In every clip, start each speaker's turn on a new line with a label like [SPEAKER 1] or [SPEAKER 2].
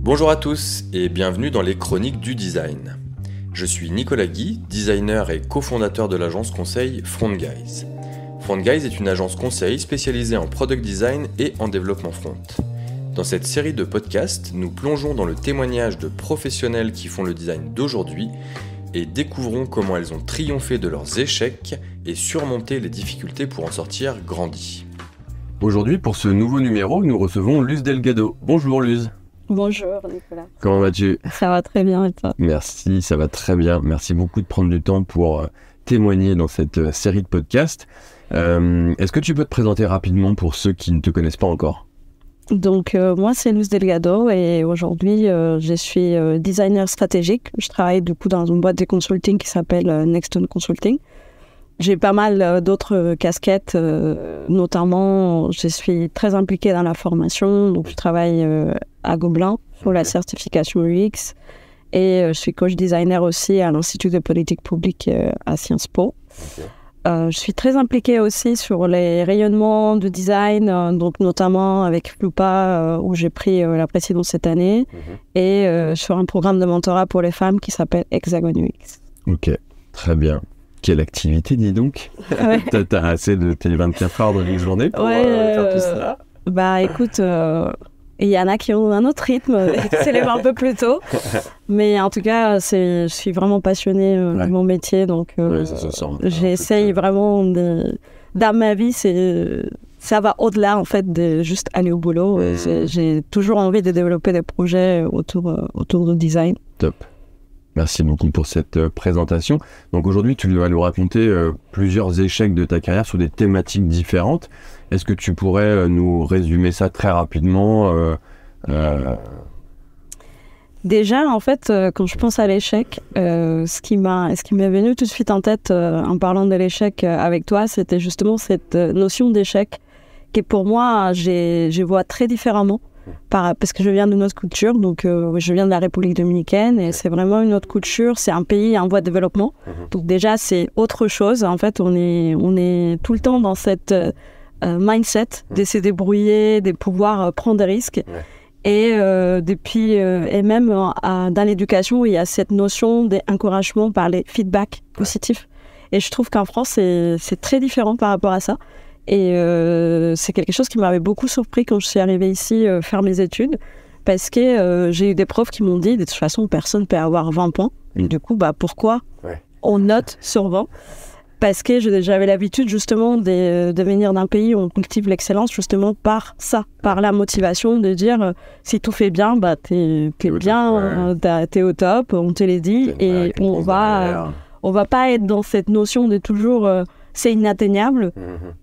[SPEAKER 1] Bonjour à tous et bienvenue dans les Chroniques du Design. Je suis Nicolas Guy, designer et cofondateur de l'agence conseil Front Guys. Front Guys est une agence conseil spécialisée en product design et en développement front. Dans cette série de podcasts, nous plongeons dans le témoignage de professionnels qui font le design d'aujourd'hui et découvrons comment elles ont triomphé de leurs échecs et surmonté les difficultés pour en sortir grandis. Aujourd'hui, pour ce nouveau numéro, nous recevons Luz Delgado. Bonjour Luz.
[SPEAKER 2] Bonjour Nicolas.
[SPEAKER 1] Comment vas-tu ?
[SPEAKER 2] Ça va très bien et toi ?
[SPEAKER 1] Merci, ça va très bien. Merci beaucoup de prendre du temps pour témoigner dans cette série de podcasts. Est-ce que tu peux te présenter rapidement pour ceux qui ne te connaissent pas encore ?
[SPEAKER 2] Donc moi c'est Luz Delgado et aujourd'hui je suis designer stratégique. Je travaille du coup dans une boîte de consulting qui s'appelle Nexton Consulting. J'ai pas mal d'autres casquettes, notamment je suis très impliquée dans la formation, donc je travaille à Gobelin pour la certification UX et je suis coach designer aussi à l'Institut de politique publique à Sciences Po. Je suis très impliquée aussi sur les rayonnements de design, donc notamment avec Flupa où j'ai pris la présidence cette année et sur un programme de mentorat pour les femmes qui s'appelle Hexagon UX. Ok, très bien. Quelle activité, dis donc. Ouais. T'as assez de tes 24 heures dans une journée pour faire tout ça. Bah écoute, il y en a qui ont un autre rythme, qui se lèvent un peu plus tôt. Mais en tout cas, je suis vraiment passionnée de mon métier. Donc ça se sent, j'essaye vraiment dans ma vie, ça va au-delà en fait de juste aller au boulot. J'ai toujours envie de développer des projets autour du design.
[SPEAKER 1] Top. Merci beaucoup pour cette présentation. Donc aujourd'hui, tu vas nous raconter plusieurs échecs de ta carrière sur des thématiques différentes. Est-ce que tu pourrais nous résumer ça très rapidement
[SPEAKER 2] Déjà, en fait, quand je pense à l'échec, ce qui m'est venu tout de suite en tête en parlant de l'échec avec toi, c'était justement cette notion d'échec qui, pour moi, je vois très différemment. Parce que je viens d'une autre culture, donc je viens de la République dominicaine et c'est vraiment une autre culture, c'est un pays en voie de développement. Donc déjà, c'est autre chose. En fait, on est tout le temps dans cette mindset de se débrouiller, de pouvoir prendre des risques. Et même dans l'éducation, il y a cette notion d'encouragement par les feedbacks positifs. Et je trouve qu'en France, c'est très différent par rapport à ça. Et c'est quelque chose qui m'avait beaucoup surpris quand je suis arrivée ici faire mes études, parce que j'ai eu des profs qui m'ont dit, de toute façon, personne ne peut avoir 20 points. Et du coup, pourquoi on note sur 20 ? Parce que j'avais l'habitude justement de venir d'un pays où on cultive l'excellence justement par ça, par la motivation de dire si tout fait bien, t'es bien, t'es au top, on te l'a dit, et on va pas être dans cette notion de toujours... c'est inatteignable,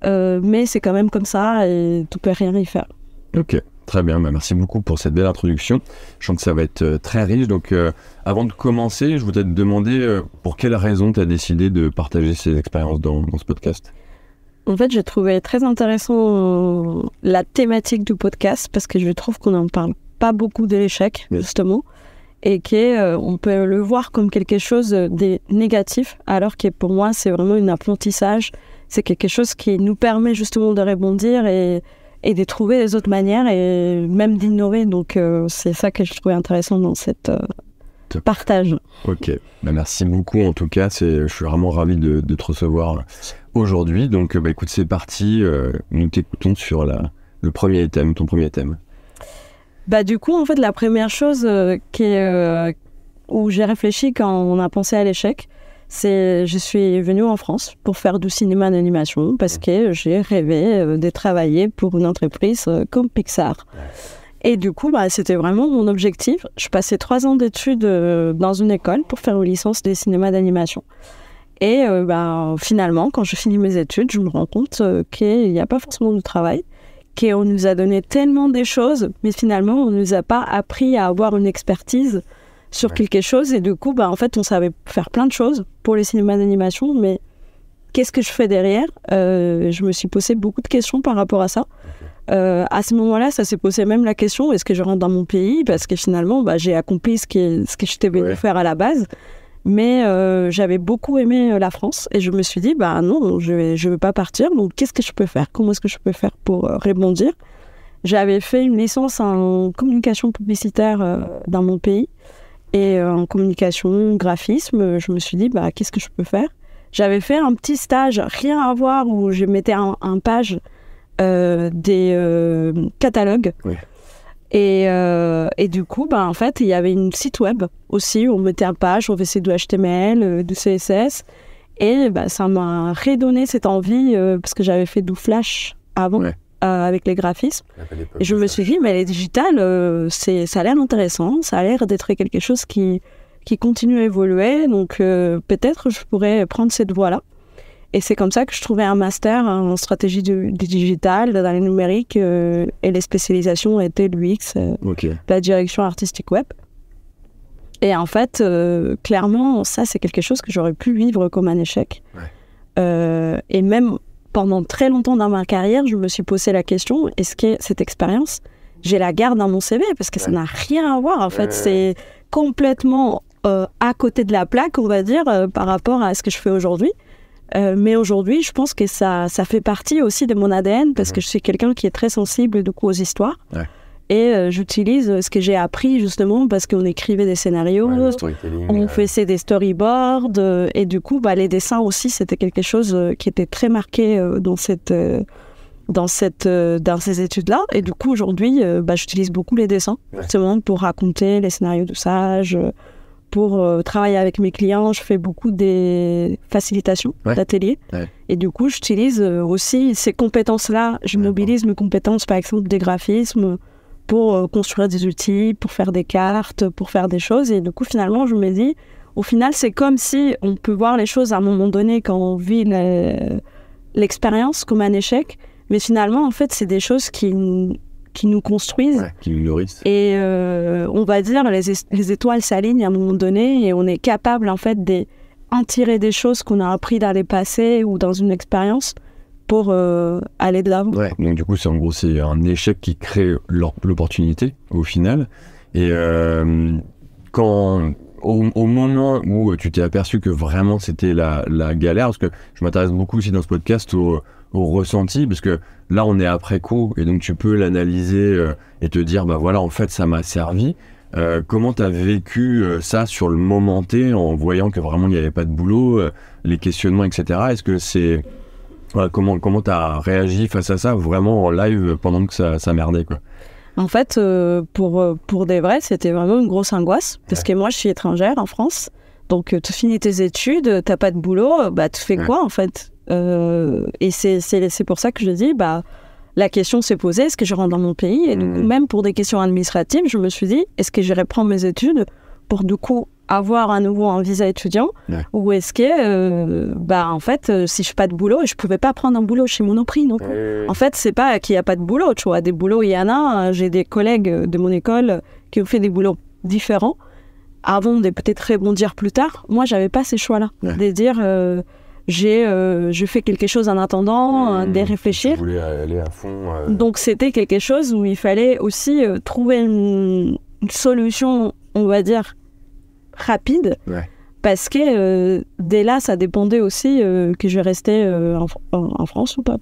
[SPEAKER 2] mais c'est quand même comme ça et tu peux rien y faire.
[SPEAKER 1] Ok, très bien. Merci beaucoup pour cette belle introduction. Je sens que ça va être très riche. Donc, avant de commencer, je voudrais te demander pour quelle raison tu as décidé de partager ces expériences dans ce podcast.
[SPEAKER 2] En fait, j'ai trouvé très intéressant la thématique du podcast parce que je trouve qu'on n'en parle pas beaucoup de l'échec, justement. Et qu'on peut le voir comme quelque chose de négatif, alors que pour moi, c'est vraiment un apprentissage. C'est quelque chose qui nous permet justement de rebondir et de trouver des autres manières et même d'innover. Donc, c'est ça que je trouvais intéressant dans cette partage. Ok, merci beaucoup. En tout cas, je suis vraiment ravi de te recevoir aujourd'hui. Donc, écoute, c'est parti. Nous t'écoutons sur ton premier thème. Du coup, en fait, la première chose où j'ai réfléchi quand on a pensé à l'échec, c'est je suis venue en France pour faire du cinéma d'animation parce que j'ai rêvé de travailler pour une entreprise comme Pixar. Et du coup, c'était vraiment mon objectif. Je passais 3 ans d'études dans une école pour faire une licence de cinéma d'animation. Et finalement, quand je finis mes études, je me rends compte qu'il n'y a pas forcément de travail. Qu'on nous a donné tellement des choses, mais finalement, on ne nous a pas appris à avoir une expertise sur quelque chose. Et du coup, en fait, on savait faire plein de choses pour les cinémas d'animation, mais qu'est-ce que je fais derrière ? Je me suis posé beaucoup de questions par rapport à ça. À ce moment-là, ça s'est posé même la question, est-ce que je rentre dans mon pays ? Parce que finalement, j'ai accompli ce que j'étais venue faire à la base. Mais j'avais beaucoup aimé la France et je me suis dit, non, je vais pas partir. Donc, qu'est-ce que je peux faire ? Comment est-ce que je peux faire pour rebondir ? J'avais fait une licence en communication publicitaire dans mon pays et en communication, graphisme. Je me suis dit, qu'est-ce que je peux faire? J'avais fait un petit stage, rien à voir, où je mettais en page des catalogues.
[SPEAKER 1] Oui.
[SPEAKER 2] Et du coup, en fait, il y avait une site web aussi où on mettait en page, on faisait du HTML, du CSS. Et ça m'a redonné cette envie, parce que j'avais fait du Flash avant, avec les graphismes. Et je me suis dit, mais les digitales, ça a l'air intéressant, ça a l'air d'être quelque chose qui continue à évoluer. Donc peut-être je pourrais prendre cette voie-là. Et c'est comme ça que je trouvais un master en stratégie du digital, dans les numériques, et les spécialisations étaient l'UX, la direction artistique web. Et en fait, clairement, ça, c'est quelque chose que j'aurais pu vivre comme un échec. Et même pendant très longtemps dans ma carrière, je me suis posé la question, est-ce que cette expérience, j'ai la garde dans mon CV? Parce que ça n'a rien à voir, en fait. C'est complètement à côté de la plaque, on va dire, par rapport à ce que je fais aujourd'hui. Mais aujourd'hui, je pense que ça fait partie aussi de mon ADN, parce que je suis quelqu'un qui est très sensible du coup aux histoires. Et j'utilise ce que j'ai appris justement parce qu'on écrivait des scénarios, on faisait des storyboards, et du coup les dessins aussi, c'était quelque chose qui était très marqué dans ces études-là. Et du coup aujourd'hui, j'utilise beaucoup les dessins justement pour raconter les scénarios d'usage. Pour travailler avec mes clients, je fais beaucoup des facilitations d'ateliers. Et du coup, j'utilise aussi ces compétences-là. Je mobilise mes compétences, par exemple, des graphismes, pour construire des outils, pour faire des cartes, pour faire des choses. Et du coup, finalement, je me dis, au final, c'est comme si on peut voir les choses à un moment donné quand on vit l'expérience comme un échec. Mais finalement, en fait, c'est des choses qui nous construisent.
[SPEAKER 1] Qui nous nourrissent.
[SPEAKER 2] Et on va dire, les étoiles s'alignent à un moment donné et on est capable, en fait, d'en tirer des choses qu'on a appris dans les passés ou dans une expérience pour aller de l'avant.
[SPEAKER 3] Donc du coup, c'est un échec qui crée l'opportunité, au final. Et au moment où tu t'es aperçu que vraiment c'était la galère, parce que je m'intéresse beaucoup aussi dans ce podcast au ressenti, parce que là on est après coup et donc tu peux l'analyser et te dire voilà, en fait ça m'a servi. Comment t'as vécu ça sur le moment T, en voyant que vraiment il n'y avait pas de boulot, les questionnements, etc. Est-ce que c'est comment t'as réagi face à ça vraiment en live pendant que ça merdait, quoi?
[SPEAKER 2] En fait, pour des vrais, c'était vraiment une grosse angoisse, parce que moi je suis étrangère en France, donc tu finis tes études, t'as pas de boulot, tu fais quoi en fait? Et c'est pour ça que je dis, la question s'est posée, est-ce que je rentre dans mon pays? Et du coup, même pour des questions administratives, je me suis dit, est-ce que je reprends mes études pour du coup avoir à nouveau un visa étudiant, ou est-ce que, en fait, si je n'ai pas de boulot, je ne pouvais pas prendre un boulot chez Monoprix non plus. En fait, c'est pas qu'il n'y a pas de boulot, tu vois, des boulots, il y en a. J'ai des collègues de mon école qui ont fait des boulots différents avant de peut-être rebondir plus tard. Moi, je n'avais pas ces choix-là, de dire... je fais quelque chose en attendant, de réfléchir.
[SPEAKER 1] Je voulais aller à fond.
[SPEAKER 2] Donc, c'était quelque chose où il fallait aussi trouver une solution, on va dire, rapide. Parce que dès là, ça dépendait aussi que je restais en France ou pas.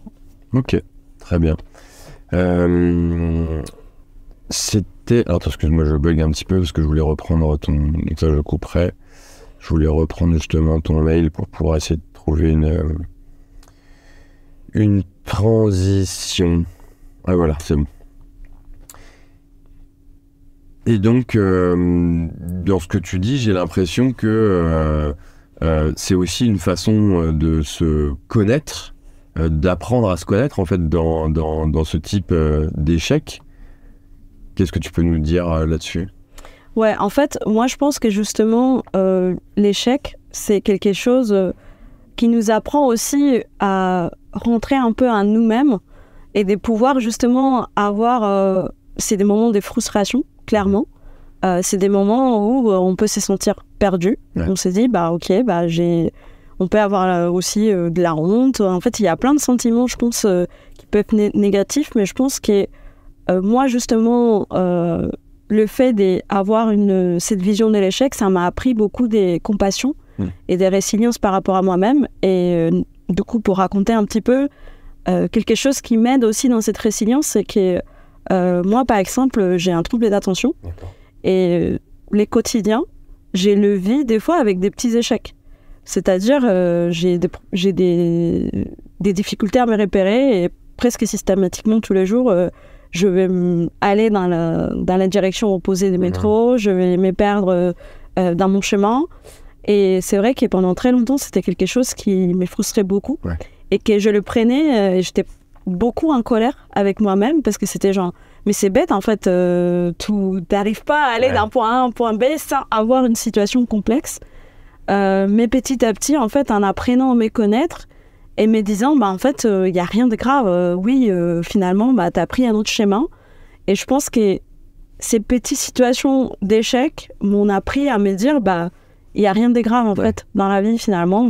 [SPEAKER 3] Ok, très bien. C'était... Alors, excuse-moi, je bug un petit peu parce que je voulais reprendre ton... Ça, je couperai. Je voulais reprendre justement ton mail pour pouvoir essayer de trouver une transition. Ah voilà, c'est bon. Et donc, dans ce que tu dis, j'ai l'impression que c'est aussi une façon de se connaître, d'apprendre à se connaître en fait dans ce type d'échec. Qu'est-ce que tu peux nous dire là-dessus ?
[SPEAKER 2] Ouais, en fait, moi je pense que justement, l'échec, c'est quelque chose qui nous apprend aussi à rentrer un peu à nous-mêmes et de pouvoir justement avoir... c'est des moments de frustration, clairement. C'est des moments où on peut se sentir perdu. On se dit, on peut avoir aussi de la honte. En fait, il y a plein de sentiments, je pense, qui peuvent être négatifs, mais je pense que moi, justement... le fait d'avoir cette vision de l'échec, ça m'a appris beaucoup de compassion et de résilience par rapport à moi-même. Et du coup, pour raconter un petit peu, quelque chose qui m'aide aussi dans cette résilience, c'est que Moi, par exemple, j'ai un trouble d'attention.
[SPEAKER 3] D'accord.
[SPEAKER 2] Et les quotidiens, j'ai le vis des fois avec des petits échecs. C'est-à-dire, j'ai des difficultés à me repérer et presque systématiquement tous les jours, je vais aller dans la direction opposée du métro, je vais me perdre dans mon chemin. Et c'est vrai que pendant très longtemps, c'était quelque chose qui me frustrait beaucoup.
[SPEAKER 3] Ouais.
[SPEAKER 2] Et que je le prenais, et j'étais beaucoup en colère avec moi-même parce que c'était genre, mais c'est bête en fait, tu n'arrives pas à aller d'un point A à un point B sans avoir une situation complexe. Mais petit à petit, en fait, en apprenant à me connaître et me disant, en fait, il n'y a rien de grave. Finalement, tu as pris un autre chemin. Et je pense que ces petites situations d'échec m'ont appris à me dire, il n'y a rien de grave, en fait, dans la vie, finalement.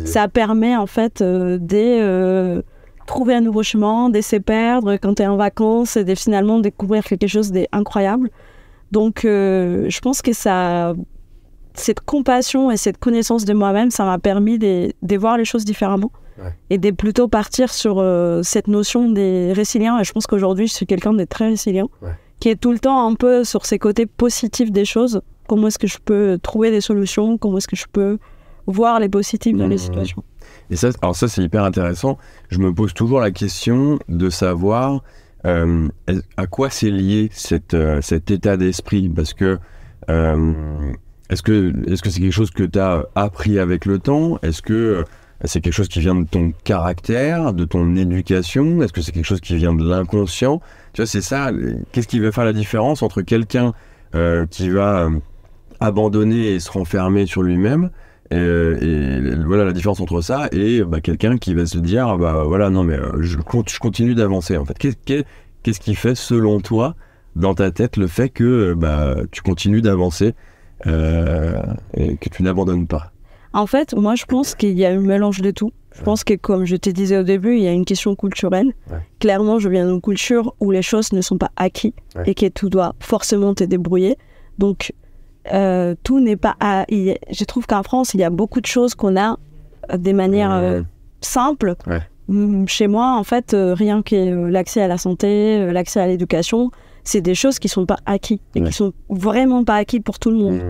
[SPEAKER 2] Ça permet, en fait, de trouver un nouveau chemin, de se perdre quand tu es en vacances et de finalement découvrir quelque chose d'incroyable. Donc, je pense que cette compassion et cette connaissance de moi-même, ça m'a permis de voir les choses différemment et de plutôt partir sur cette notion des résilients. Et je pense qu'aujourd'hui, je suis quelqu'un de très résilient, qui est tout le temps un peu sur ces côtés positifs des choses. Comment est-ce que je peux trouver des solutions? Comment est-ce que je peux voir les positifs dans les situations?
[SPEAKER 3] Et ça, c'est hyper intéressant. Je me pose toujours la question de savoir à quoi c'est lié cet état d'esprit. Parce que est-ce que c'est quelque chose que tu as appris avec le temps? Est-ce que c'est quelque chose qui vient de ton caractère, de ton éducation? Est-ce que c'est quelque chose qui vient de l'inconscient? Tu vois, c'est ça. Qu'est-ce qui va faire la différence entre quelqu'un qui va abandonner et se renfermer sur lui-même, et voilà la différence entre ça et quelqu'un qui va se dire non mais je continue d'avancer en fait. Qu'est-ce qui fait selon toi dans ta tête le fait que tu continues d'avancer et que tu n'abandonnes pas?
[SPEAKER 2] En fait, moi je pense qu'il y a un mélange de tout. Je pense que, comme je te disais au début, il y a une question culturelle. Clairement, je viens d'une culture où les choses ne sont pas acquises et que tu dois forcément te débrouiller. Donc tout n'est pas... Je trouve qu'en France, il y a beaucoup de choses qu'on a des manières simples. Chez moi, en fait, rien que l'accès à la santé, l'accès à l'éducation, c'est des choses qui ne sont pas acquises et qui ne sont vraiment pas acquises pour tout le monde.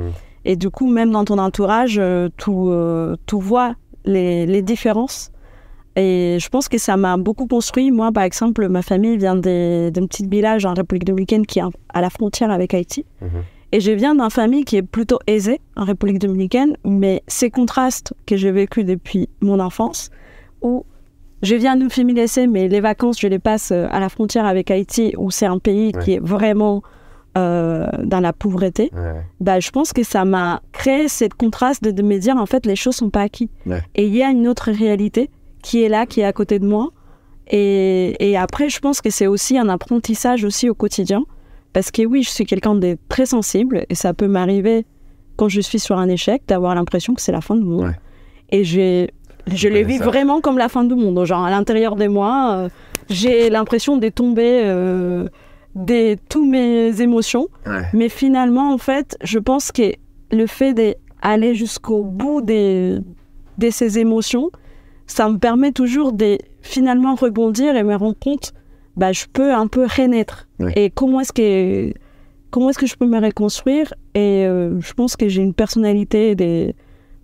[SPEAKER 2] Et du coup, même dans ton entourage, tu vois les différences. Et je pense que ça m'a beaucoup construit. Moi, par exemple, ma famille vient d'un petit village en République dominicaine qui est à la frontière avec Haïti. Et je viens d'une famille qui est plutôt aisée en République dominicaine, mais ces contrastes que j'ai vécus depuis mon enfance, où je viens d'une famille aisée, mais les vacances, je les passe à la frontière avec Haïti, où c'est un pays qui est vraiment dans la pauvreté, je pense que ça m'a créé cette contraste de me dire, en fait, les choses ne sont pas acquises. Et il y a une autre réalité qui est là, qui est à côté de moi. Et après, je pense que c'est aussi un apprentissage aussi au quotidien. Parce que oui, je suis quelqu'un de très sensible et ça peut m'arriver quand je suis sur un échec d'avoir l'impression que c'est la fin du monde. Et je le vis vraiment comme la fin du monde. Genre à l'intérieur de moi, j'ai l'impression de tomber de toutes mes émotions. Mais finalement, en fait, je pense que le fait d'aller jusqu'au bout de ces émotions, ça me permet toujours de finalement rebondir et me rendre compte je peux un peu renaître. Et comment est-ce que je peux me reconstruire? Et je pense que j'ai une personnalité des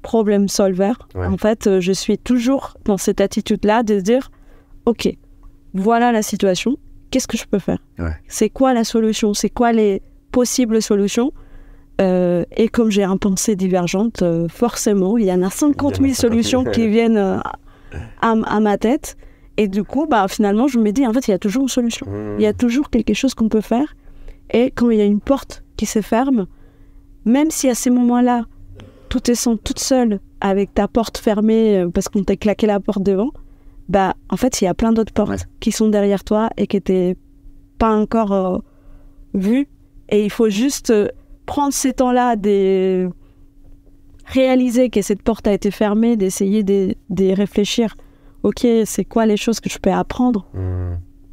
[SPEAKER 2] problem solvers. En fait, je suis toujours dans cette attitude-là de dire, OK, voilà la situation, qu'est-ce que je peux faire? C'est quoi la solution? C'est quoi les possibles solutions? Et comme j'ai une pensée divergente, forcément, il y en a 50 000 solutions qui viennent à ma tête. Et du coup, finalement, je me dis, en fait, il y a toujours une solution. Il y a toujours quelque chose qu'on peut faire. Et quand il y a une porte qui se ferme, même si à ces moments-là, tu te sens toute seule avec ta porte fermée parce qu'on t'a claqué la porte devant, en fait, il y a plein d'autres portes qui sont derrière toi et qui n'étaient pas encore vues. Et il faut juste prendre ces temps-là de réaliser que cette porte a été fermée, d'essayer de réfléchir. OK, c'est quoi les choses que je peux apprendre?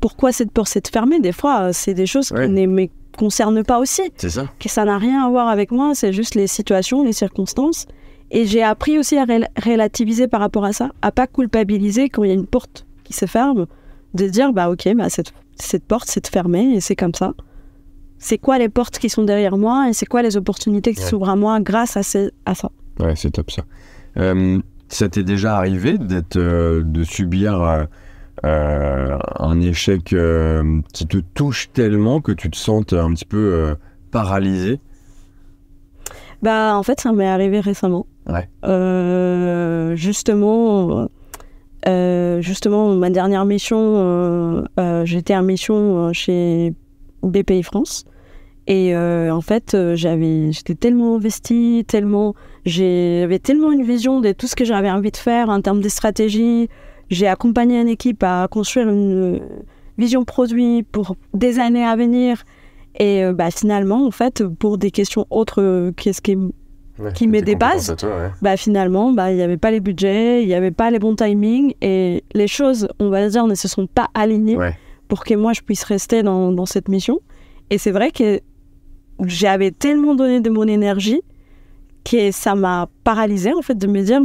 [SPEAKER 2] Pourquoi cette porte s'est fermée? Des fois, c'est des choses qui ne me concernent pas aussi.
[SPEAKER 3] C'est ça.
[SPEAKER 2] Que ça n'a rien à voir avec moi, c'est juste les situations, les circonstances. Et j'ai appris aussi à relativiser par rapport à ça, à pas culpabiliser quand il y a une porte qui se ferme, de dire, OK, cette cette porte s'est fermée et c'est comme ça. C'est quoi les portes qui sont derrière moi et c'est quoi les opportunités qui s'ouvrent à moi grâce à ça.
[SPEAKER 3] Ouais, c'est top ça. Ça t'est déjà arrivé de subir un échec qui te touche tellement que tu te sentes un petit peu paralysé?
[SPEAKER 2] En fait, ça m'est arrivé récemment.
[SPEAKER 3] Ouais.
[SPEAKER 2] Justement, ma dernière mission, j'étais en mission chez BPI France. Et en fait, j'étais tellement investie, j'avais tellement une vision de tout ce que j'avais envie de faire en termes de stratégie. J'ai accompagné une équipe à construire une vision produit pour des années à venir. Et finalement, en fait, pour des questions autres qui me dépassent, finalement, il n'y avait pas les budgets, il n'y avait pas les bons timings et les choses, on va dire, ne se sont pas alignées pour que moi, je puisse rester dans cette mission. Et c'est vrai que j'avais tellement donné de mon énergie que ça m'a paralysée, en fait, de me dire,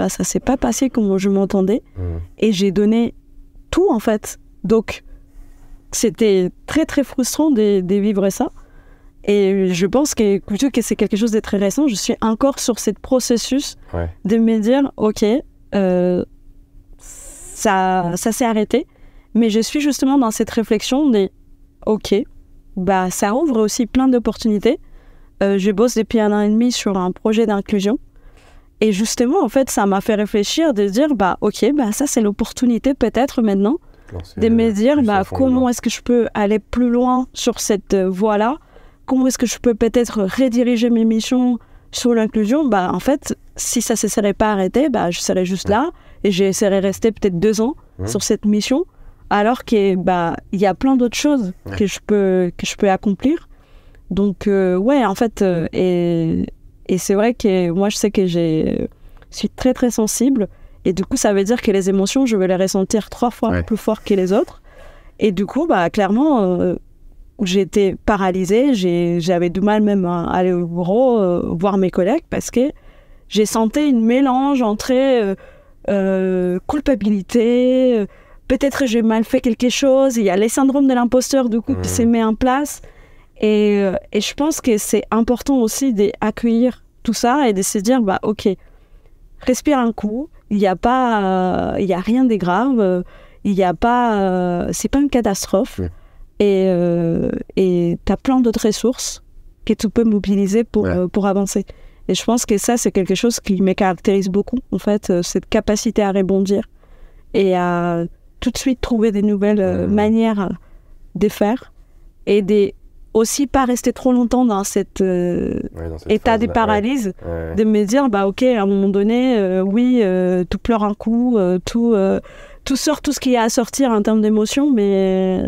[SPEAKER 2] ça s'est pas passé comme je m'entendais. Et j'ai donné tout, en fait. Donc, c'était très, très frustrant de vivre ça. Et je pense que c'est quelque chose de très récent. Je suis encore sur ce processus de me dire, ça s'est arrêté. Mais je suis justement dans cette réflexion de, ça ouvre aussi plein d'opportunités. Je bosse depuis 1 an et demi sur un projet d'inclusion. Et justement, en fait, ça m'a fait réfléchir de dire, ça, c'est l'opportunité peut-être maintenant de me dire, comment est-ce que je peux aller plus loin sur cette voie-là? Comment est-ce que je peux peut-être rediriger mes missions sur l'inclusion? En fait, si ça ne se serait pas arrêté, je serais juste là et j'essaierais de rester peut-être 2 ans sur cette mission, alors qu'il y a plein d'autres choses que je peux accomplir. Donc, en fait, et c'est vrai que moi, je sais que je suis très, très sensible. Et du coup, ça veut dire que les émotions, je vais les ressentir 3 fois plus fort que les autres. Et du coup, clairement, j'étais paralysée. J'avais du mal même à aller au bureau, voir mes collègues, parce que j'ai senti une mélange entre culpabilité, peut-être j'ai mal fait quelque chose. Il y a les syndromes de l'imposteur, du coup, qui se met en place. Et je pense que c'est important aussi d'accueillir tout ça et de se dire, respire un coup. Il y a rien de grave. C'est pas une catastrophe. Et t'as plein d'autres ressources que tu peux mobiliser pour avancer. Et je pense que ça, c'est quelque chose qui me caractérise beaucoup, en fait, cette capacité à rebondir et à tout de suite trouver des nouvelles manières de faire et aussi pas rester trop longtemps dans cet état de paralyse, de me dire, à un moment donné, tout pleure un coup, tout sort, tout ce qu'il y a à sortir en termes d'émotions, mais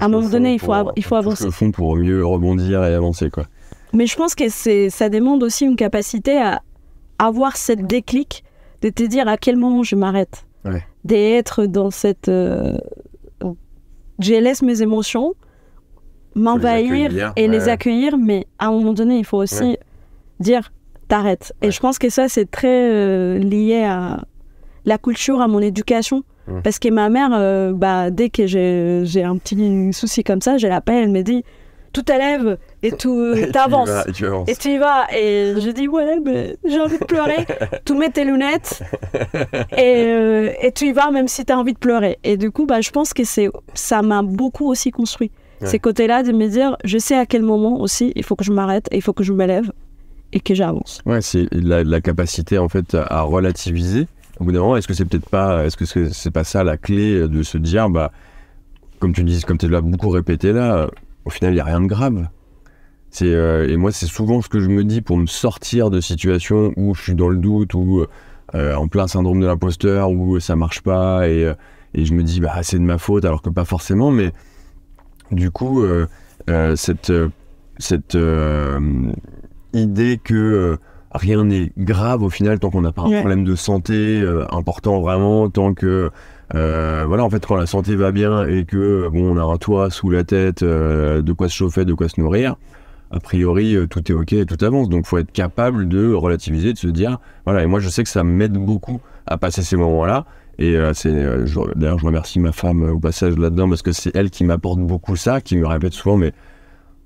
[SPEAKER 2] à un moment donné, il faut avancer.
[SPEAKER 3] Le fond pour mieux rebondir et avancer, quoi.
[SPEAKER 2] Mais je pense que ça demande aussi une capacité à avoir cette déclic, de te dire à quel moment je m'arrête, d'être dans cette... je laisse mes émotions m'envahir et les accueillir, mais à un moment donné, il faut aussi dire t'arrêtes. Et je pense que ça, c'est très lié à la culture, à mon éducation. Parce que ma mère, dès que j'ai un petit souci comme ça, je l'appelle, elle me dit tout t'élève et tout t'avances. Et tu y vas. Et je dis mais j'ai envie de pleurer. Tu mets tes lunettes et tu y vas même si t'as envie de pleurer. Et du coup, je pense que ça m'a beaucoup aussi construit. Ces côtés-là de me dire, je sais à quel moment aussi il faut que je m'arrête et il faut que je me lève et que j'avance.
[SPEAKER 3] Ouais, c'est la capacité en fait à relativiser. Au bout d'un moment, est-ce que c'est pas ça la clé de se dire, comme tu l'as beaucoup répété là, au final il y a rien de grave. Et moi c'est souvent ce que je me dis pour me sortir de situations où je suis dans le doute, ou en plein syndrome de l'imposteur, où ça marche pas et je me dis c'est de ma faute alors que pas forcément, mais du coup, cette idée que rien n'est grave au final tant qu'on n'a pas un problème de santé important vraiment, tant que en fait quand la santé va bien et que on a un toit sous la tête, de quoi se chauffer, de quoi se nourrir, a priori tout est ok et tout avance. Donc faut être capable de relativiser, de se dire et moi je sais que ça m'aide beaucoup à passer ces moments-là Et d'ailleurs, je remercie ma femme au passage là-dedans, parce que c'est elle qui m'apporte beaucoup ça, qui me répète souvent, mais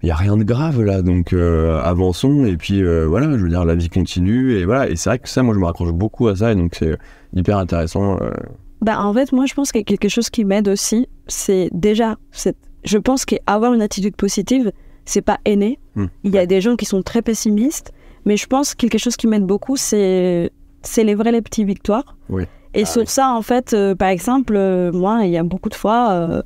[SPEAKER 3] il n'y a rien de grave là, donc avançons, et puis voilà, je veux dire, la vie continue, et voilà. Et c'est vrai que ça, moi, je me raccroche beaucoup à ça, et donc c'est hyper intéressant.
[SPEAKER 2] En fait, moi, je pense qu'il y a quelque chose qui m'aide aussi, c'est déjà, je pense qu'avoir une attitude positive, c'est pas inné. Il y a des gens qui sont très pessimistes, mais je pense que quelque chose qui m'aide beaucoup, c'est les petites victoires.
[SPEAKER 3] Oui.
[SPEAKER 2] Et sur ça, en fait, par exemple, moi, il y a beaucoup de fois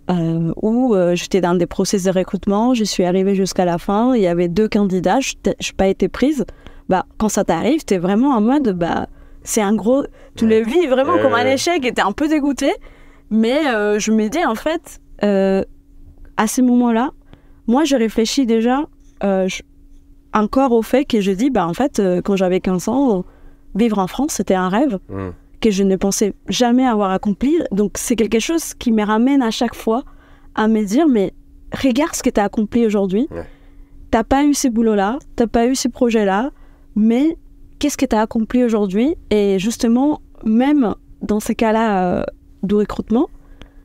[SPEAKER 2] où j'étais dans des process de recrutement, je suis arrivée jusqu'à la fin, il y avait 2 candidats, je n'ai pas été prise. Quand ça t'arrive, tu es vraiment en mode, c'est un gros... Tu le vis vraiment comme un échec et tu es un peu dégoûté. Mais je me dis, en fait, à ces moments-là, moi, je réfléchis déjà encore au fait que je dis, en fait, quand j'avais 15 ans, vivre en France, c'était un rêve que je ne pensais jamais avoir accompli. Donc, c'est quelque chose qui me ramène à chaque fois à me dire, mais regarde ce que tu as accompli aujourd'hui. Tu n'as pas eu ces boulots-là, tu n'as pas eu ces projets-là, mais qu'est-ce que tu as accompli aujourd'hui? Et justement, même dans ces cas-là de recrutement,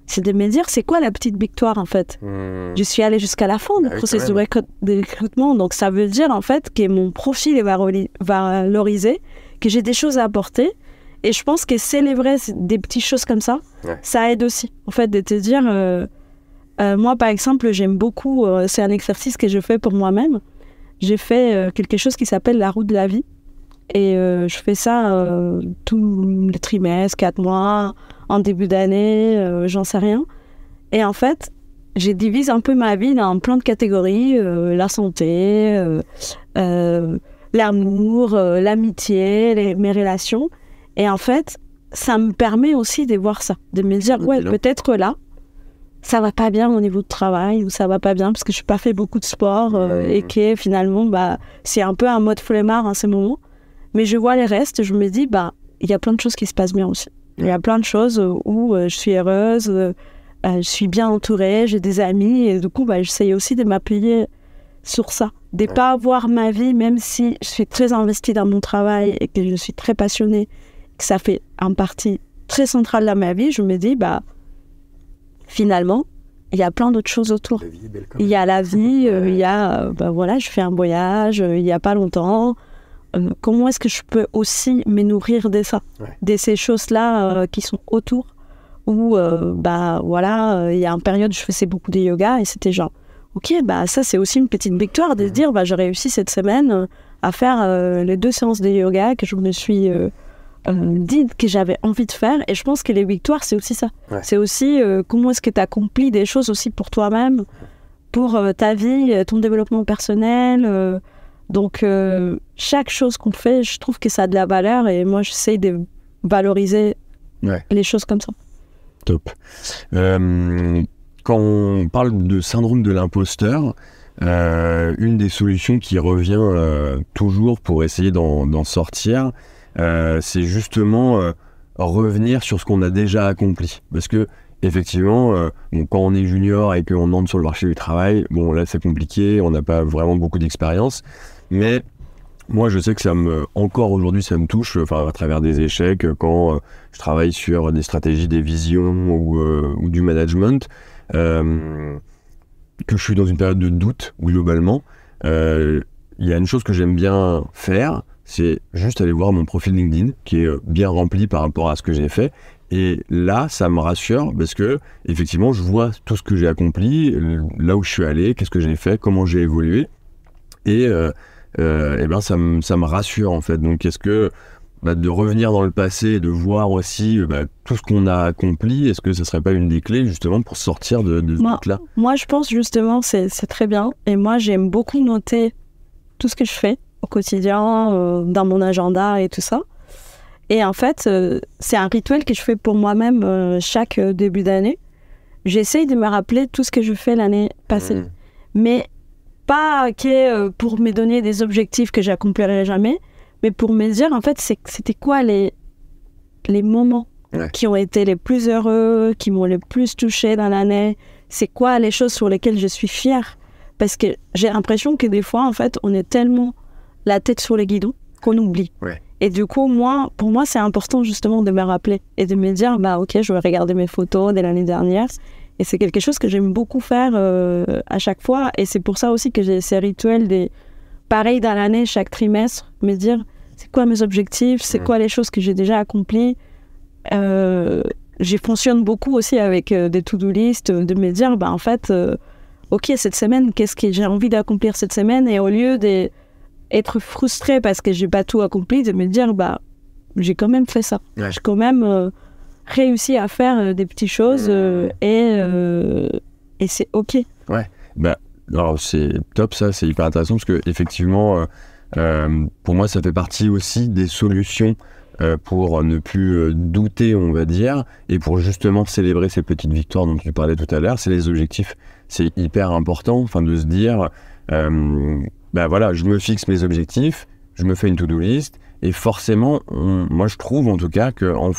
[SPEAKER 2] c'est de me dire, c'est quoi la petite victoire, en fait? Je suis allée jusqu'à la fin du processus de recrutement, donc ça veut dire, en fait, que mon profil est valorisé, que j'ai des choses à apporter, et je pense que célébrer des petites choses comme ça, ça aide aussi, en fait, de te dire... moi, par exemple, j'aime beaucoup, c'est un exercice que je fais pour moi-même, j'ai fait quelque chose qui s'appelle la roue de la vie, et je fais ça tous les trimestres, 4 mois, en début d'année, j'en sais rien. Et en fait, j'ai divise un peu ma vie dans plein de catégories, la santé, l'amour, l'amitié, mes relations. Et en fait, ça me permet aussi de voir ça, de me dire, peut-être que là, ça va pas bien au niveau de travail, ou ça va pas bien parce que je n'ai pas fait beaucoup de sport, et que finalement, c'est un peu un mode flemmard en ce moment. Mais je vois les restes, je me dis, il y a plein de choses qui se passent bien aussi. Il y a plein de choses où je suis heureuse, je suis bien entourée, j'ai des amis, et du coup, j'essaye aussi de m'appuyer sur ça. De ne pas avoir ma vie, même si je suis très investie dans mon travail et que je suis très passionnée, que ça fait une partie très centrale de ma vie, je me dis, finalement, il y a plein d'autres choses autour. Il y a la vie, il y a, je fais un voyage il n'y a pas longtemps. Comment est-ce que je peux aussi me nourrir de ça, de ces choses-là qui sont autour, où, il y a une période où je faisais beaucoup de yoga et c'était genre, ok, ça c'est aussi une petite victoire de se dire, j'ai réussi cette semaine à faire les 2 séances de yoga que je me suis dit que j'avais envie de faire. Et je pense que les victoires, c'est aussi ça. C'est aussi comment est-ce que tu accomplis des choses aussi pour toi-même, pour ta vie, ton développement personnel. Donc, chaque chose qu'on fait, je trouve que ça a de la valeur, et moi, j'essaie de valoriser les choses comme ça.
[SPEAKER 3] Top. Quand on parle de syndrome de l'imposteur, une des solutions qui revient toujours pour essayer d'en sortir, c'est justement revenir sur ce qu'on a déjà accompli. Parce que, effectivement, quand on est junior et qu'on entre sur le marché du travail, là, c'est compliqué, on n'a pas vraiment beaucoup d'expérience. Mais moi, je sais que encore aujourd'hui, ça me touche, à travers des échecs, quand je travaille sur des stratégies, des visions ou du management, que je suis dans une période de doute, globalement. Il y a une chose que j'aime bien faire, c'est juste aller voir mon profil LinkedIn, qui est bien rempli par rapport à ce que j'ai fait. Et là, ça me rassure, parce que, effectivement, je vois tout ce que j'ai accompli, là où je suis allé, qu'est-ce que j'ai fait, comment j'ai évolué. Et ça me rassure, en fait. Donc, est-ce que de revenir dans le passé et de voir aussi tout ce qu'on a accompli, est-ce que ce ne serait pas une des clés, justement, pour sortir de ce doute-là?
[SPEAKER 2] Moi, je pense, justement, c'est très bien. Et moi, j'aime beaucoup noter tout ce que je fais au quotidien, dans mon agenda et tout ça. Et en fait, c'est un rituel que je fais pour moi-même chaque début d'année. J'essaye de me rappeler tout ce que je fais l'année passée. Mais pas pour me donner des objectifs que j'accomplirai jamais, mais pour me dire, en fait, c'était quoi les moments qui ont été les plus heureux, qui m'ont le plus touché dans l'année. C'est quoi les choses sur lesquelles je suis fière. Parce que j'ai l'impression que des fois, en fait, on est tellement la tête sur les guidons qu'on oublie. Et du coup, pour moi, c'est important justement de me rappeler et de me dire, ok, je vais regarder mes photos de l'année dernière. Et c'est quelque chose que j'aime beaucoup faire à chaque fois. Et c'est pour ça aussi que j'ai ces rituels pareil dans l'année, chaque trimestre, me dire, c'est quoi mes objectifs, c'est quoi les choses que j'ai déjà accomplies. Je fonctionne beaucoup aussi avec des to-do list, de me dire, en fait, ok, cette semaine, qu'est-ce que j'ai envie d'accomplir cette semaine? Et au lieu d'être frustrée parce que j'ai pas tout accompli, de me dire, j'ai quand même fait ça.
[SPEAKER 3] Ouais.
[SPEAKER 2] J'ai quand même réussi à faire des petites choses et c'est ok.
[SPEAKER 3] Ouais, alors c'est top, ça, c'est hyper intéressant parce que effectivement, pour moi, ça fait partie aussi des solutions pour ne plus douter, on va dire, et pour justement célébrer ces petites victoires dont tu parlais tout à l'heure. C'est les objectifs. C'est hyper important, de se dire, voilà, je me fixe mes objectifs, je me fais une to-do list, et forcément, moi je trouve en tout cas qu'en en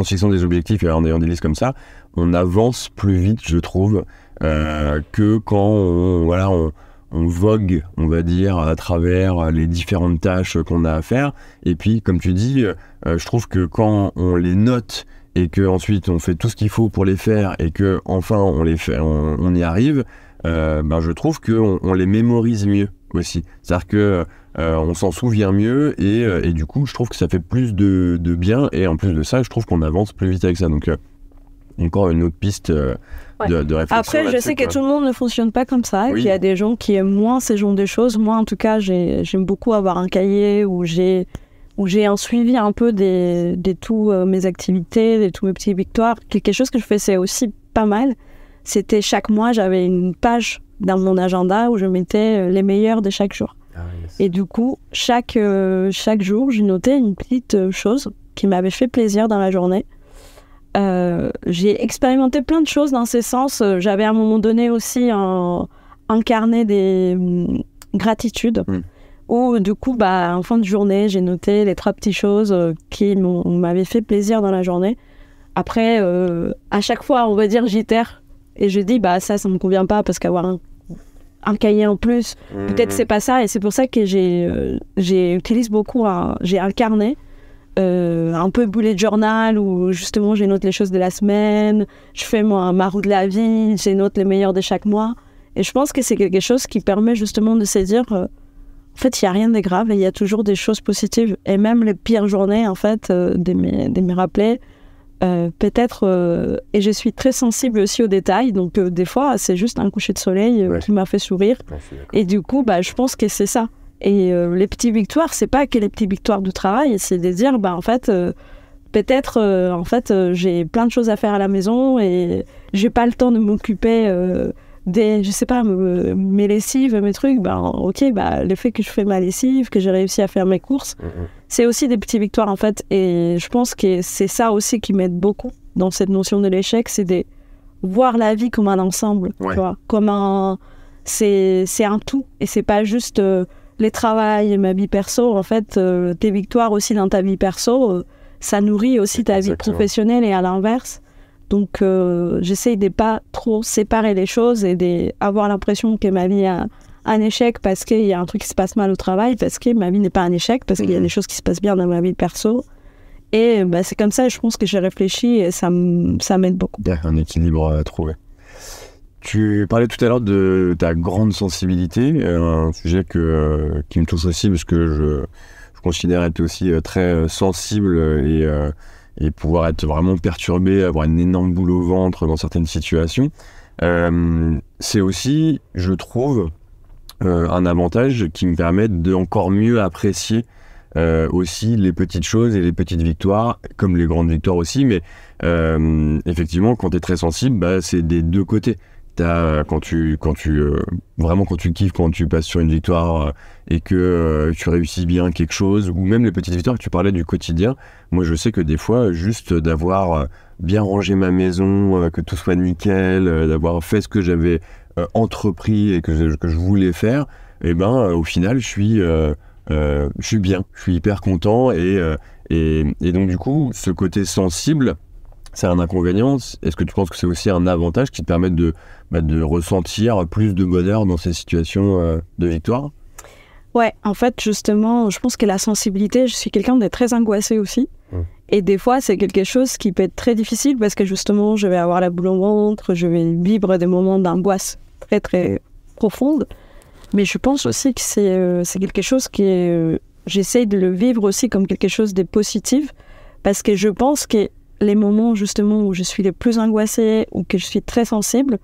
[SPEAKER 3] se fixant des objectifs et en ayant des listes comme ça, on avance plus vite, je trouve, que quand on vogue, on va dire, à travers les différentes tâches qu'on a à faire. Et puis, comme tu dis, je trouve que quand on les note et qu'ensuite on fait tout ce qu'il faut pour les faire et qu'enfin on les fait, on y arrive, je trouve qu'on les mémorise mieux aussi. C'est-à-dire que on s'en souvient mieux et du coup, je trouve que ça fait plus de bien. Et en plus de ça, je trouve qu'on avance plus vite avec ça. Donc, encore une autre piste de réflexion.
[SPEAKER 2] Après, je sais que tout le monde ne fonctionne pas comme ça, qu'il y a des gens qui aiment moins ces genres de choses. Moi, en tout cas, j'aime beaucoup avoir un cahier où j'ai un suivi un peu de toutes mes activités, de toutes mes petites victoires. Quelque chose que je faisais aussi pas mal, c'était chaque mois, j'avais une page dans mon agenda où je mettais les meilleurs de chaque jour. Yes. Et du coup, chaque jour, je notais une petite chose qui m'avait fait plaisir dans la journée. J'ai expérimenté plein de choses dans ce sens. J'avais à un moment donné aussi un carnet des gratitudes où du coup, en fin de journée, j'ai noté les 3 petites choses qui m'avaient fait plaisir dans la journée. Après, à chaque fois, on va dire, j'itère et je dis, ça me convient pas parce qu'avoir un cahier en plus, peut-être c'est pas ça. Et c'est pour ça que j'utilise beaucoup j'ai un carnet un peu bullet journal où justement je note les choses de la semaine, je fais ma roue de la vie, je note les meilleurs de chaque mois. Et je pense que c'est quelque chose qui permet justement de se dire en fait il n'y a rien de grave et il y a toujours des choses positives. Et même les pires journées en fait de me rappeler peut-être et je suis très sensible aussi aux détails, donc des fois c'est juste un coucher de soleil qui m'a fait sourire. Et du coup je pense que c'est ça. Et les petites victoires, c'est pas que les petites victoires du travail, c'est de dire, en fait, peut-être, j'ai plein de choses à faire à la maison et j'ai pas le temps de m'occuper je sais pas, mes lessives, mes trucs. Ok, le fait que je fais ma lessive, que j'ai réussi à faire mes courses, c'est aussi des petites victoires, en fait. Et je pense que c'est ça aussi qui m'aide beaucoup dans cette notion de l'échec, c'est de voir la vie comme un ensemble, tu vois, comme c'est un tout et c'est pas juste les travails, ma vie perso. En fait, tes victoires aussi dans ta vie perso, ça nourrit aussi ta vie professionnelle et à l'inverse. Donc, j'essaye de pas trop séparer les choses et d'avoir l'impression que ma vie est un échec parce qu'il y a un truc qui se passe mal au travail, parce que ma vie n'est pas un échec, parce qu'il y a des choses qui se passent bien dans ma vie perso. Et c'est comme ça, je pense que j'ai réfléchi et ça m'aide beaucoup.
[SPEAKER 3] Il y a un équilibre à trouver. Tu parlais tout à l'heure de ta grande sensibilité, un sujet qui me touche aussi parce que je considère être aussi très sensible et pouvoir être vraiment perturbé, avoir une énorme boule au ventre dans certaines situations. C'est aussi, je trouve, un avantage qui me permet de encore mieux apprécier aussi les petites choses et les petites victoires, comme les grandes victoires aussi, mais effectivement, quand tu es très sensible, c'est des deux côtés. Quand tu kiffes, quand tu passes sur une victoire et que tu réussis bien quelque chose, ou même les petites victoires que tu parlais du quotidien, moi je sais que des fois, juste d'avoir bien rangé ma maison, que tout soit nickel, d'avoir fait ce que j'avais entrepris et que je voulais faire, au final je suis bien, je suis hyper content et donc du coup ce côté sensible, c'est un inconvénient. Est-ce que tu penses que c'est aussi un avantage qui te permet de ressentir plus de bonheur dans ces situations de victoire ?
[SPEAKER 2] Ouais, en fait, justement, je pense que la sensibilité, je suis quelqu'un de très angoissé aussi. Et des fois, c'est quelque chose qui peut être très difficile parce que justement, je vais avoir la boule au ventre, je vais vivre des moments d'angoisse très, très profonde. Mais je pense aussi que c'est quelque chose qui est... j'essaye de le vivre aussi comme quelque chose de positif parce que je pense que les moments justement où je suis le plus angoissée ou que je suis très sensible,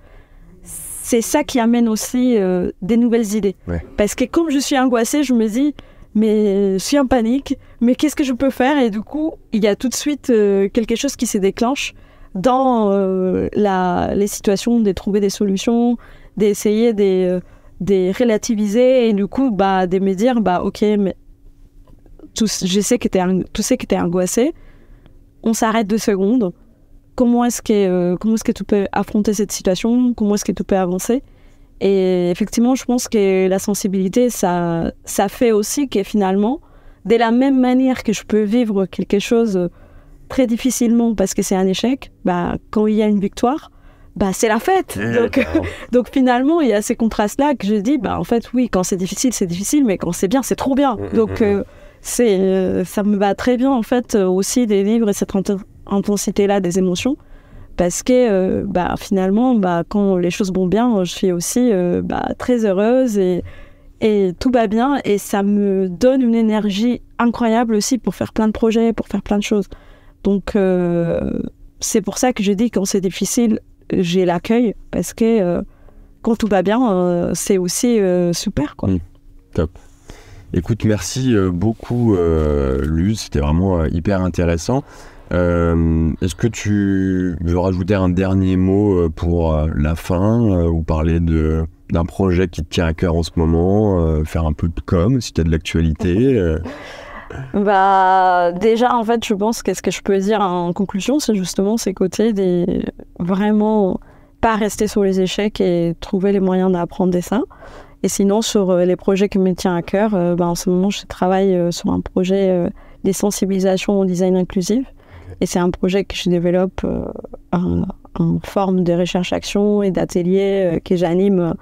[SPEAKER 2] c'est ça qui amène aussi des nouvelles idées.
[SPEAKER 3] Ouais.
[SPEAKER 2] Parce que comme je suis angoissée, je me dis, mais je suis en panique, mais qu'est-ce que je peux faire? Et du coup, il y a tout de suite quelque chose qui se déclenche dans les situations de trouver des solutions, d'essayer de relativiser et du coup, de me dire, ok, mais je sais que t'es angoissé, on s'arrête 2 secondes. Comment est-ce que tu peux affronter cette situation? Comment est-ce que tu peux avancer? Et effectivement, je pense que la sensibilité, ça fait aussi que finalement, de la même manière que je peux vivre quelque chose très difficilement parce que c'est un échec, quand il y a une victoire, c'est la fête. Donc finalement, il y a ces contrastes-là que je dis, en fait, oui, quand c'est difficile, mais quand c'est bien, c'est trop bien. Donc ça me va très bien, en fait, aussi de vivre cette intensité-là des émotions. Parce que finalement, quand les choses vont bien, je suis aussi très heureuse et tout va bien. Et ça me donne une énergie incroyable aussi pour faire plein de projets, pour faire plein de choses. Donc, c'est pour ça que je dis quand c'est difficile, j'ai l'accueil. Parce que quand tout va bien, c'est aussi super, quoi.
[SPEAKER 3] Top. Écoute, merci beaucoup, Luz. C'était vraiment hyper intéressant. Est-ce que tu veux rajouter un dernier mot pour la fin ou parler d'un projet qui te tient à cœur en ce moment, faire un peu de com si tu as de l'actualité
[SPEAKER 2] Déjà, en fait, je pense que ce que je peux dire en conclusion, c'est justement ces côtés des vraiment pas rester sur les échecs et trouver les moyens d'apprendre de ça. Et sinon, sur les projets qui me tiennent à cœur, en ce moment, je travaille sur un projet des sensibilisations au design inclusif. Et c'est un projet que je développe en forme de recherche-action et d'atelier que j'anime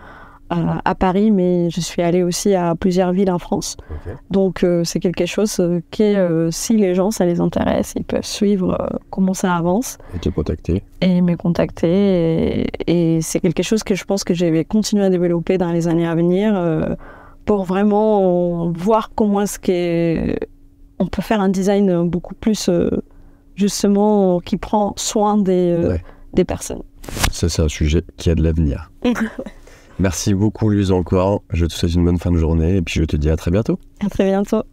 [SPEAKER 2] à Paris, mais je suis allée aussi à plusieurs villes en France. Okay. Donc, c'est quelque chose que si les gens, ça les intéresse, ils peuvent suivre comment ça avance.
[SPEAKER 3] Et te contacter.
[SPEAKER 2] Et me contacter. Et c'est quelque chose que je pense que je vais continuer à développer dans les années à venir pour vraiment voir comment est-ce qu'on peut faire un design beaucoup plus... justement, qui prend soin des personnes.
[SPEAKER 3] Ça, c'est un sujet qui a de l'avenir. Merci beaucoup, Luz, encore. Je te souhaite une bonne fin de journée et puis je te dis à très bientôt.
[SPEAKER 2] À très bientôt.